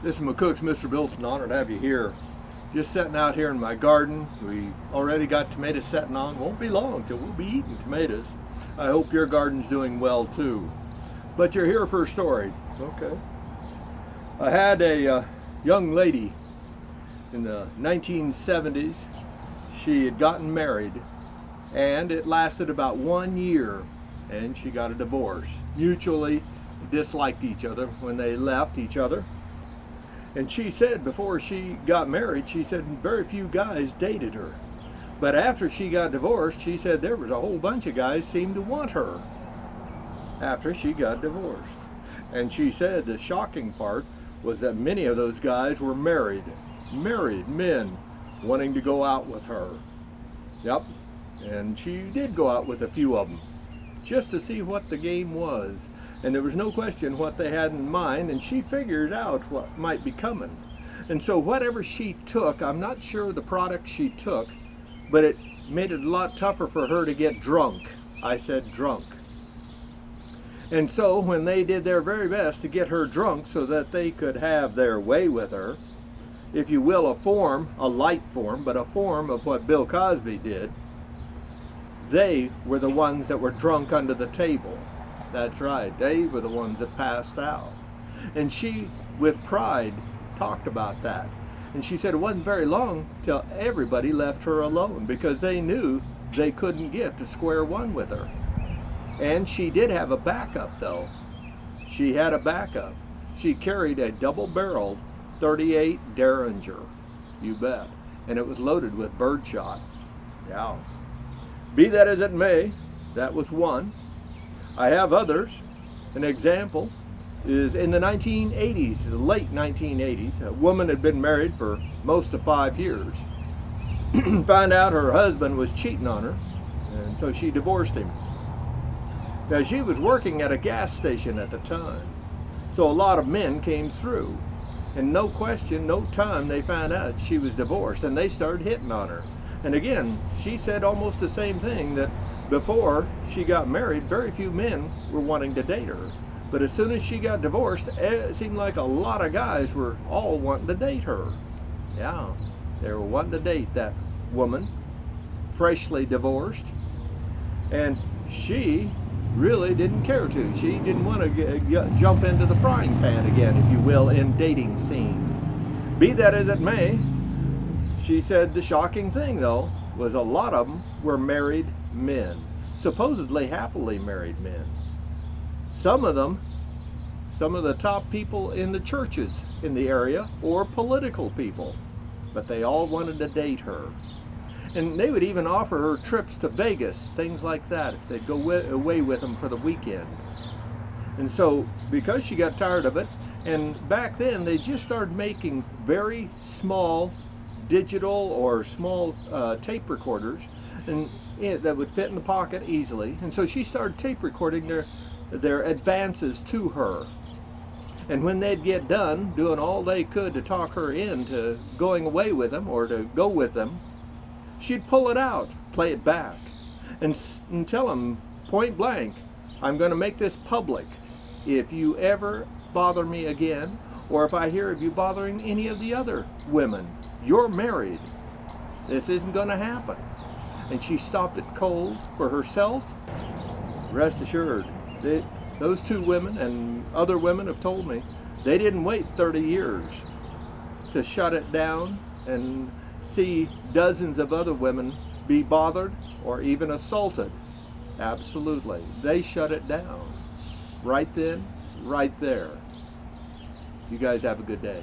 This is McCook's Mr. Bilson. Honored to have you here. Just sitting out here in my garden. We already got tomatoes setting on. Won't be long till we'll be eating tomatoes. I hope your garden's doing well too. But you're here for a story. Okay. I had a young lady in the 1970s. She had gotten married and it lasted about 1 year and she got a divorce. Mutually disliked each other when they left each other. And she said before she got married, she said very few guys dated her. But after she got divorced, she said there was a whole bunch of guys seemed to want her after she got divorced. And she said the shocking part was that many of those guys were married men wanting to go out with her. Yep, and she did go out with a few of them just to see what the game was. And there was no question what they had in mind, and she figured out what might be coming. And so whatever she took, I'm not sure the product she took, but it made it a lot tougher for her to get drunk. I said drunk. And so when they did their very best to get her drunk so that they could have their way with her, if you will, a light form, but a form of what Bill Cosby did, they were the ones that were drunk under the table. That's right, they were the ones that passed out. And she, with pride, talked about that. And she said it wasn't very long till everybody left her alone because they knew they couldn't get to square one with her. And she did have a backup though. She had a backup. She carried a double-barreled .38 Derringer, you bet. And it was loaded with birdshot. Yeah. Be that as it may, that was one. I have others. An example is in the 1980s, the late 1980s, a woman had been married for most of 5 years. Found out her husband was cheating on her, and so she divorced him. Now she was working at a gas station at the time, so a lot of men came through. And no question, no time, they found out she was divorced, and they started hitting on her. And again, she said almost the same thing, that before she got married, very few men were wanting to date her. But as soon as she got divorced, it seemed like a lot of guys were all wanting to date her. Yeah, they were wanting to date that woman, freshly divorced. And she really didn't care to. She didn't want to jump into the frying pan again, if you will, in dating scene. Be that as it may, she said the shocking thing though was a lot of them were married men, supposedly happily married men. Some of them, some of the top people in the churches in the area or political people, but they all wanted to date her. And they would even offer her trips to Vegas, things like that, if they'd go away with them for the weekend. And so, because she got tired of it, and back then they just started making very small digital or small tape recorders, and that would fit in the pocket easily. And so she started tape recording their advances to her. And when they'd get done doing all they could to talk her into going away with them or to go with them, she'd pull it out, play it back, and tell them point blank, I'm going to make this public. If you ever bother me again, or if I hear of you bothering any of the other women, you're married. This isn't going to happen. And she stopped it cold for herself. Rest assured, those two women and other women have told me, they didn't wait 30 years to shut it down and see dozens of other women be bothered or even assaulted. Absolutely. They shut it down. Right then, right there. You guys have a good day.